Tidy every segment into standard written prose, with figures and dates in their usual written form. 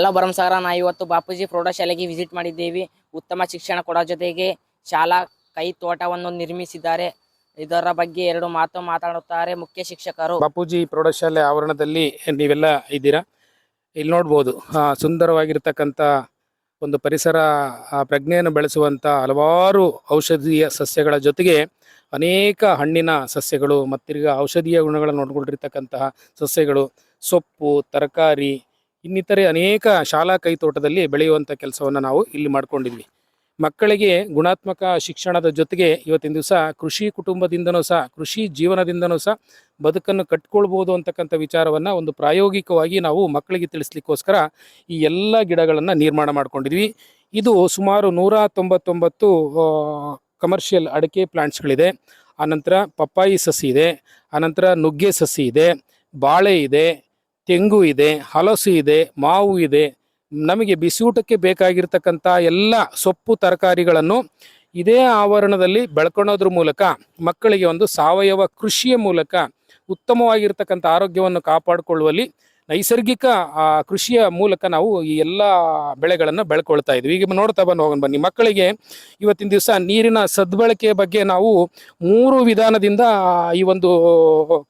Hello Bharamasagara, ನಾವು ಇವತ್ತು ಬಾಪೂಜಿ ಪ್ರೌಢಶಾಲೆಗೆ ವಿಸಿಟ್ ಮಾಡಿದ್ದೇವೆ. ಉತ್ತಮ ಶಿಕ್ಷಣ ಕೊಡೋ ಜೊತೆಗೆ ಶಾಲಾ ಕೈ ತೋಟವನ್ನು ನಿರ್ಮಿಸಿದ್ದಾರೆ. ಇದರ ಬಗ್ಗೆ ಎರಡು ಮಾತು ಮಾತಾಡುತ್ತಾರೆ ಮುಖ್ಯ ಶಿಕ್ಷಕರು. ಬಾಪೂಜಿ ಪ್ರೌಢಶಾಲೆ ಆವರಣದಲ್ಲಿ ನೀವೆಲ್ಲ ಇದ್ದೀರಾ. ಇಲ್ಲಿ ನೋಡ್ಬೋದು ಸುಂದರವಾಗಿರ್ತಕ್ಕಂಥ ಒಂದು ಪರಿಸರ ಪ್ರಜ್ಞೆಯನ್ನು ಬೆಳೆಸುವಂಥ ಹಲವಾರು ಔಷಧೀಯ ಸಸ್ಯಗಳ ಜೊತೆಗೆ ಅನೇಕ ಹಣ್ಣಿನ ಸಸ್ಯಗಳು ಮತ್ತಿರ್ಗ ಔಷಧೀಯ ಗುಣಗಳನ್ನು ನೋಡ್ಕೊಂಡಿರ್ತಕ್ಕಂತಹ ಸಸ್ಯಗಳು, ಸೊಪ್ಪು, ತರಕಾರಿ, ಇನ್ನಿತರೆ ಅನೇಕ ಶಾಲಾ ಕೈತೋಟದಲ್ಲಿ ಬೆಳೆಯುವಂಥ ಕೆಲಸವನ್ನು ನಾವು ಇಲ್ಲಿ ಮಾಡ್ಕೊಂಡಿದ್ವಿ. ಮಕ್ಕಳಿಗೆ ಗುಣಾತ್ಮಕ ಶಿಕ್ಷಣದ ಜೊತೆಗೆ ಇವತ್ತಿನ ದಿವಸ ಕೃಷಿ ಕುಟುಂಬದಿಂದನೂ ಸಹ, ಕೃಷಿ ಜೀವನದಿಂದನೂ ಸಹ ಬದುಕನ್ನು ಕಟ್ಕೊಳ್ಬೋದು ಅಂತಕ್ಕಂಥ ವಿಚಾರವನ್ನು ಒಂದು ಪ್ರಾಯೋಗಿಕವಾಗಿ ನಾವು ಮಕ್ಕಳಿಗೆ ತಿಳಿಸ್ಲಿಕ್ಕೋಸ್ಕರ ಈ ಎಲ್ಲ ಗಿಡಗಳನ್ನು ನಿರ್ಮಾಣ ಮಾಡ್ಕೊಂಡಿದ್ವಿ. ಇದು ಸುಮಾರು 199 ಕಮರ್ಷಿಯಲ್ ಅಡಿಕೆ ಪ್ಲಾಂಟ್ಸ್ಗಳಿದೆ. ಆನಂತರ ಪಪ್ಪಾಯಿ ಸಸಿ ಇದೆ, ಆನಂತರ ನುಗ್ಗೆ ಸಸಿ ಇದೆ, ಬಾಳೆ ಇದೆ, ತೆಂಗು ಇದೆ, ಹಲಸು ಇದೆ, ಮಾವು ಇದೆ. ನಮಗೆ ಬಿಸಿಯೂಟಕ್ಕೆ ಬೇಕಾಗಿರ್ತಕ್ಕಂಥ ಎಲ್ಲ ಸೊಪ್ಪು ತರಕಾರಿಗಳನ್ನು ಇದೇ ಆವರಣದಲ್ಲಿ ಬೆಳ್ಕೊಳ್ಳೋದ್ರ ಮೂಲಕ ಮಕ್ಕಳಿಗೆ ಒಂದು ಸಾವಯವ ಕೃಷಿಯ ಮೂಲಕ ಉತ್ತಮವಾಗಿರ್ತಕ್ಕಂಥ ಆರೋಗ್ಯವನ್ನು ಕಾಪಾಡಿಕೊಳ್ಳುವಲ್ಲಿ ನೈಸರ್ಗಿಕ ಕೃಷಿಯ ಮೂಲಕ ನಾವು ಈ ಎಲ್ಲ ಬೆಳೆಗಳನ್ನು ಬೆಳ್ಕೊಳ್ತಾ ಇದ್ವಿ. ಈಗ ನೋಡ್ತಾ ಹೋಗೋಣ ಬನ್ನಿ. ಮಕ್ಕಳಿಗೆ ಇವತ್ತಿನ ದಿವಸ ನೀರಿನ ಸದ್ಬಳಕೆಯ ಬಗ್ಗೆ ನಾವು 3 ವಿಧಾನದಿಂದ ಈ ಒಂದು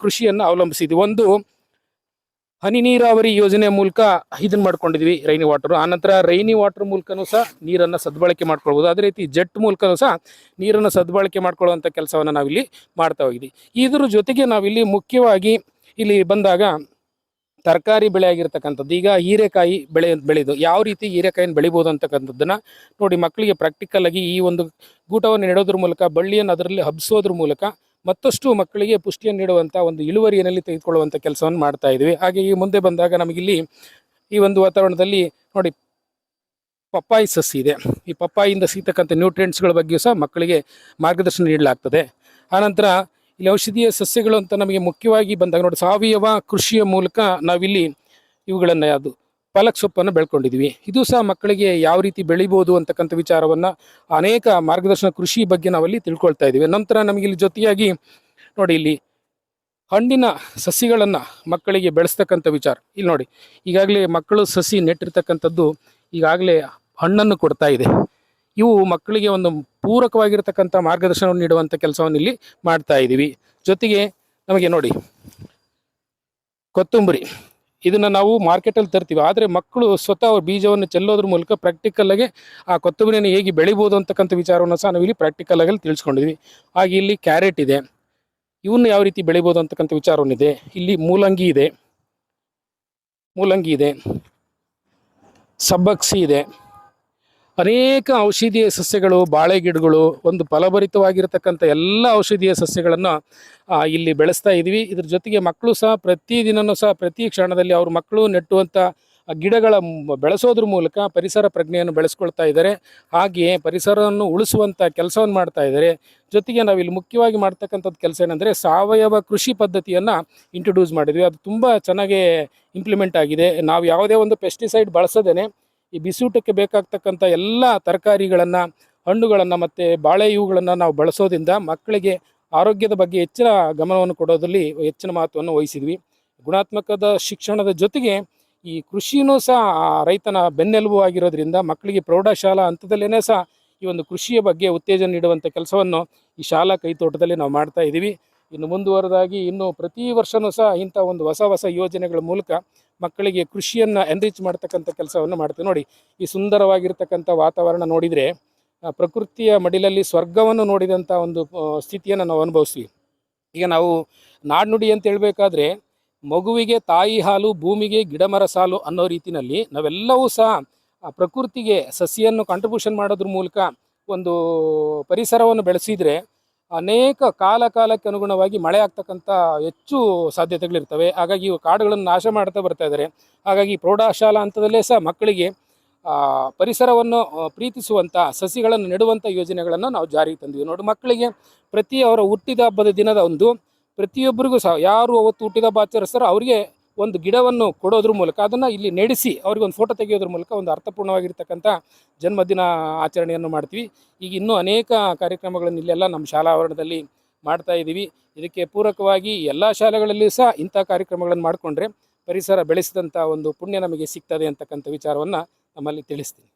ಕೃಷಿಯನ್ನು ಅವಲಂಬಿಸಿದ್ವಿ. ಒಂದು ಹನಿ ನೀರಾವರಿ ಯೋಜನೆಯ ಮೂಲಕ ಇದನ್ನ ಮಾಡ್ಕೊಂಡಿದ್ವಿ, ರೈನಿ ವಾಟರ್. ಆನಂತರ ರೈನಿ ವಾಟರ್ ಮೂಲಕನೂ ಸಹ ನೀರನ್ನು ಸದ್ಬಳಕೆ ಮಾಡ್ಕೊಳ್ಬೋದು. ಅದೇ ರೀತಿ ಜೆಟ್ ಮೂಲಕನೂ ಸಹ ನೀರನ್ನು ಸದ್ಬಳಕೆ ಮಾಡ್ಕೊಳ್ಳುವಂಥ ಕೆಲಸವನ್ನು ನಾವಿಲ್ಲಿ ಮಾಡ್ತಾ ಹೋಗಿದ್ವಿ. ಇದ್ರ ಜೊತೆಗೆ ನಾವಿಲ್ಲಿ ಮುಖ್ಯವಾಗಿ ಇಲ್ಲಿ ಬಂದಾಗ ತರಕಾರಿ ಬೆಳೆ ಆಗಿರ್ತಕ್ಕಂಥದ್ದು, ಈಗ ಹೀರೆಕಾಯಿ ಬೆಳೆದು ಯಾವ ರೀತಿ ಹೀರೆಕಾಯಿನ ಬೆಳಿಬೋದು ಅಂತಕ್ಕಂಥದ್ದನ್ನು ನೋಡಿ ಮಕ್ಕಳಿಗೆ ಪ್ರಾಕ್ಟಿಕಲ್ ಆಗಿ ಈ ಒಂದು ಗೂಟವನ್ನು ನೆಡೋದ್ರ ಮೂಲಕ, ಬಳ್ಳಿಯನ್ನು ಅದರಲ್ಲಿ ಹಬ್ಬಿಸೋದ್ರ ಮೂಲಕ ಮತ್ತಷ್ಟು ಮಕ್ಕಳಿಗೆ ಪುಷ್ಟಿಯನ್ನು ನೀಡುವಂಥ ಒಂದು ಇಳುವರಿಯಲ್ಲಿ ತೆಗೆದುಕೊಳ್ಳುವಂಥ ಕೆಲಸವನ್ನು ಮಾಡ್ತಾ ಇದ್ವಿ. ಹಾಗೆ ಈ ಮುಂದೆ ಬಂದಾಗ ನಮಗಿಲ್ಲಿ ಈ ಒಂದು ವಾತಾವರಣದಲ್ಲಿ ನೋಡಿ ಪಪ್ಪಾಯಿ ಸಸಿ ಇದೆ. ಈ ಪಪ್ಪಾಯಿಯಿಂದ ಸಿಗ್ತಕ್ಕಂಥ ನ್ಯೂಟ್ರಿಯೆಂಟ್ಸ್ಗಳ ಬಗ್ಗೆಯೂ ಸಹ ಮಕ್ಕಳಿಗೆ ಮಾರ್ಗದರ್ಶನ ನೀಡಲಾಗ್ತದೆ. ಆನಂತರ ಇಲ್ಲಿ ಔಷಧೀಯ ಸಸ್ಯಗಳು ಅಂತ ನಮಗೆ ಮುಖ್ಯವಾಗಿ ಬಂದಾಗ ನೋಡಿ ಸಾವಯವ ಕೃಷಿಯ ಮೂಲಕ ನಾವಿಲ್ಲಿ ಇವುಗಳನ್ನು ಯಾವುದು ಪಾಲಕ್ ಸೊಪ್ಪನ್ನು ಬೆಳ್ಕೊಂಡಿದ್ವಿ. ಇದು ಸಹ ಮಕ್ಕಳಿಗೆ ಯಾವ ರೀತಿ ಬೆಳಿಬೋದು ಅಂತಕ್ಕಂಥ ವಿಚಾರವನ್ನು ಅನೇಕ ಮಾರ್ಗದರ್ಶನ ಕೃಷಿ ಬಗ್ಗೆ ನಾವಲ್ಲಿ ತಿಳ್ಕೊಳ್ತಾ ಇದ್ದೀವಿ. ನಂತರ ನಮಗೆ ಇಲ್ಲಿ ಜೊತೆಯಾಗಿ ನೋಡಿ ಇಲ್ಲಿ ಹಣ್ಣಿನ ಸಸಿಗಳನ್ನು ಮಕ್ಕಳಿಗೆ ಬೆಳೆಸ್ತಕ್ಕಂಥ ವಿಚಾರ ಇಲ್ಲಿ ನೋಡಿ. ಈಗಾಗಲೇ ಮಕ್ಕಳು ಸಸಿ ನೆಟ್ಟಿರ್ತಕ್ಕಂಥದ್ದು ಈಗಾಗಲೇ ಹಣ್ಣನ್ನು ಕೊಡ್ತಾ ಇದೆ. ಇವು ಮಕ್ಕಳಿಗೆ ಒಂದು ಪೂರಕವಾಗಿರ್ತಕ್ಕಂಥ ಮಾರ್ಗದರ್ಶನವನ್ನು ನೀಡುವಂಥ ಕೆಲಸವನ್ನು ಇಲ್ಲಿ ಮಾಡ್ತಾ ಇದ್ದೀವಿ. ಜೊತೆಗೆ ನಮಗೆ ನೋಡಿ ಕೊತ್ತಂಬರಿ, ಇದನ್ನು ನಾವು ಮಾರ್ಕೆಟಲ್ಲಿ ತರ್ತೀವಿ, ಆದರೆ ಮಕ್ಕಳು ಸ್ವತಃ ಅವ್ರ ಬೀಜವನ್ನು ಚೆಲ್ಲೋದ್ರ ಮೂಲಕ ಪ್ರಾಕ್ಟಿಕಲ್ಲಾಗಿ ಆ ಕೊತ್ತಂಬರಿಯನ್ನು ಹೇಗೆ ಬೆಳಿಬೋದು ಅಂತಕ್ಕಂಥ ವಿಚಾರವನ್ನು ಸಹ ನಾವು ಇಲ್ಲಿ ಪ್ರಾಕ್ಟಿಕಲ್ಲಾಗಿ ತಿಳ್ಸ್ಕೊಂಡಿದ್ವಿ. ಹಾಗೆ ಇಲ್ಲಿ ಕ್ಯಾರೆಟ್ ಇದೆ, ಇವನ್ನು ಯಾವ ರೀತಿ ಬೆಳಿಬೋದು ಅಂತಕ್ಕಂಥ ವಿಚಾರವನ್ನಿದೆ. ಇಲ್ಲಿ ಮೂಲಂಗಿ ಇದೆ, ಸಬ್ಬಕ್ಸಿ ಇದೆ, ಅನೇಕ ಔಷಧೀಯ ಸಸ್ಯಗಳು, ಬಾಳೆ ಗಿಡಗಳು, ಒಂದು ಫಲಭರಿತವಾಗಿರ್ತಕ್ಕಂಥ ಎಲ್ಲ ಔಷಧೀಯ ಸಸ್ಯಗಳನ್ನು ಇಲ್ಲಿ ಬೆಳೆಸ್ತಾ ಇದ್ವಿ. ಇದ್ರ ಜೊತೆಗೆ ಮಕ್ಕಳು ಸಹ ಪ್ರತಿದಿನವೂ ಸಹ ಪ್ರತಿ ಕ್ಷಣದಲ್ಲಿ ಅವ್ರ ಮಕ್ಕಳು ನೆಟ್ಟುವಂಥ ಗಿಡಗಳ ಬೆಳೆಸೋದ್ರ ಮೂಲಕ ಪರಿಸರ ಪ್ರಜ್ಞೆಯನ್ನು ಬೆಳೆಸ್ಕೊಳ್ತಾ ಇದ್ದಾರೆ. ಹಾಗೆಯೇ ಪರಿಸರವನ್ನು ಉಳಿಸುವಂಥ ಕೆಲಸವನ್ನು ಮಾಡ್ತಾ ಇದ್ದಾರೆ. ಜೊತೆಗೆ ನಾವಿಲ್ಲಿ ಮುಖ್ಯವಾಗಿ ಮಾಡ್ತಕ್ಕಂಥದ್ದು ಕೆಲಸ ಏನಂದರೆ ಸಾವಯವ ಕೃಷಿ ಪದ್ಧತಿಯನ್ನು ಇಂಟ್ರೊಡ್ಯೂಸ್ ಮಾಡಿದ್ವಿ. ಅದು ತುಂಬ ಚೆನ್ನಾಗಿ ಇಂಪ್ಲಿಮೆಂಟ್ ಆಗಿದೆ. ನಾವು ಯಾವುದೇ ಒಂದು ಪೆಸ್ಟಿಸೈಡ್ ಬಳಸದೇನೆ ಈ ಬಿಸಿಯೂಟಕ್ಕೆ ಬೇಕಾಗ್ತಕ್ಕಂಥ ಎಲ್ಲ ತರಕಾರಿಗಳನ್ನು, ಹಣ್ಣುಗಳನ್ನು ಮತ್ತು ಬಾಳೆ ಇವುಗಳನ್ನು ನಾವು ಬಳಸೋದ್ರಿಂದ ಮಕ್ಕಳಿಗೆ ಆರೋಗ್ಯದ ಬಗ್ಗೆ ಹೆಚ್ಚಿನ ಗಮನವನ್ನು ಕೊಡೋದ್ರಲ್ಲಿ ಹೆಚ್ಚಿನ ಮಹತ್ವವನ್ನು ವಹಿಸಿದ್ವಿ. ಗುಣಾತ್ಮಕದ ಶಿಕ್ಷಣದ ಜೊತೆಗೆ ಈ ಕೃಷಿಯೂ ಸಹ ರೈತನ ಬೆನ್ನೆಲುಬು ಆಗಿರೋದ್ರಿಂದ ಮಕ್ಕಳಿಗೆ ಪ್ರೌಢಶಾಲಾ ಹಂತದಲ್ಲೇ ಸಹ ಈ ಒಂದು ಕೃಷಿಯ ಬಗ್ಗೆ ಉತ್ತೇಜನ ನೀಡುವಂಥ ಕೆಲಸವನ್ನು ಈ ಶಾಲಾ ಕೈತೋಟದಲ್ಲಿ ನಾವು ಮಾಡ್ತಾ ಇದ್ದೀವಿ. ಇನ್ನು ಮುಂದುವರೆದಾಗಿ ಇನ್ನು ಪ್ರತಿ ವರ್ಷವೂ ಸಹ ಇಂಥ ಒಂದು ಹೊಸ ಯೋಜನೆಗಳ ಮೂಲಕ ಮಕ್ಕಳಿಗೆ ಕೃಷಿಯನ್ನು ಎನ್ರಿಚ್ ಮಾಡ್ತಕ್ಕಂಥ ಕೆಲಸವನ್ನು ಮಾಡ್ತೀವಿ. ನೋಡಿ ಈ ಸುಂದರವಾಗಿರ್ತಕ್ಕಂಥ ವಾತಾವರಣ ನೋಡಿದರೆ ಪ್ರಕೃತಿಯ ಮಡಿಲಲ್ಲಿ ಸ್ವರ್ಗವನ್ನು ನೋಡಿದಂಥ ಒಂದು ಸ್ಥಿತಿಯನ್ನು ನಾವು ಅನುಭವಿಸ್ತೀವಿ. ಈಗ ನಾವು ನಾಣ್ಣುಡಿ ಅಂತ ಹೇಳಬೇಕಾದ್ರೆ ಮಗುವಿಗೆ ತಾಯಿ ಹಾಲು, ಭೂಮಿಗೆ ಗಿಡಮರ ಸಾಲು ಅನ್ನೋ ರೀತಿಯಲ್ಲಿ ನಾವೆಲ್ಲವೂ ಸಹ ಪ್ರಕೃತಿಗೆ ಸಸಿಯನ್ನು ಕಾಂಟ್ರಿಬ್ಯೂಷನ್ ಮಾಡೋದ್ರ ಮೂಲಕ ಒಂದು ಪರಿಸರವನ್ನು ಬೆಳೆಸಿದರೆ ಅನೇಕ ಕಾಲಕ್ಕೆ ಅನುಗುಣವಾಗಿ ಮಳೆ ಆಗ್ತಕ್ಕಂಥ ಹೆಚ್ಚು ಸಾಧ್ಯತೆಗಳಿರ್ತವೆ. ಹಾಗಾಗಿ ಕಾಡುಗಳನ್ನು ನಾಶ ಮಾಡ್ತಾ ಬರ್ತಾ ಇದ್ದಾರೆ. ಹಾಗಾಗಿ ಪ್ರೌಢಶಾಲಾ ಹಂತದಲ್ಲೇ ಸಹ ಮಕ್ಕಳಿಗೆ ಪರಿಸರವನ್ನು ಪ್ರೀತಿಸುವಂಥ ಸಸಿಗಳನ್ನು ನೆಡುವಂಥ ಯೋಜನೆಗಳನ್ನು ನಾವು ಜಾರಿಗೆ ತಂದಿವಿ. ನೋಡಿ ಮಕ್ಕಳಿಗೆ ಪ್ರತಿ ಅವರ ಹುಟ್ಟಿದ ಹಬ್ಬದ ದಿನದ ಒಂದು ಪ್ರತಿಯೊಬ್ಬರಿಗೂ ಸಹ ಯಾರು ಅವತ್ತು ಹುಟ್ಟಿದ ಹಬ್ಬ ಆಚರಿಸ್ತಾರೋ ಅವರಿಗೆ ಒಂದು ಗಿಡವನ್ನು ಕೊಡೋದ್ರ ಮೂಲಕ ಅದನ್ನು ಇಲ್ಲಿ ನೆಡೆಸಿ ಅವ್ರಿಗೆ ಒಂದು ಫೋಟೋ ತೆಗೆಯೋದ್ರ ಮೂಲಕ ಒಂದು ಅರ್ಥಪೂರ್ಣವಾಗಿರ್ತಕ್ಕಂಥ ಜನ್ಮದಿನ ಆಚರಣೆಯನ್ನು ಮಾಡ್ತೀವಿ. ಈಗ ಇನ್ನೂ ಅನೇಕ ಕಾರ್ಯಕ್ರಮಗಳನ್ನು ಇಲ್ಲೆಲ್ಲ ನಮ್ಮ ಶಾಲಾ ಆವರಣದಲ್ಲಿ ಮಾಡ್ತಾ ಇದ್ದೀವಿ. ಇದಕ್ಕೆ ಪೂರಕವಾಗಿ ಎಲ್ಲ ಶಾಲೆಗಳಲ್ಲಿ ಸಹ ಇಂಥ ಕಾರ್ಯಕ್ರಮಗಳನ್ನು ಮಾಡಿಕೊಂಡ್ರೆ ಪರಿಸರ ಬೆಳೆಸಿದಂಥ ಒಂದು ಪುಣ್ಯ ನಮಗೆ ಸಿಗ್ತದೆ ಅಂತಕ್ಕಂಥ ವಿಚಾರವನ್ನು ನಮ್ಮಲ್ಲಿ ತಿಳಿಸ್ತೀನಿ.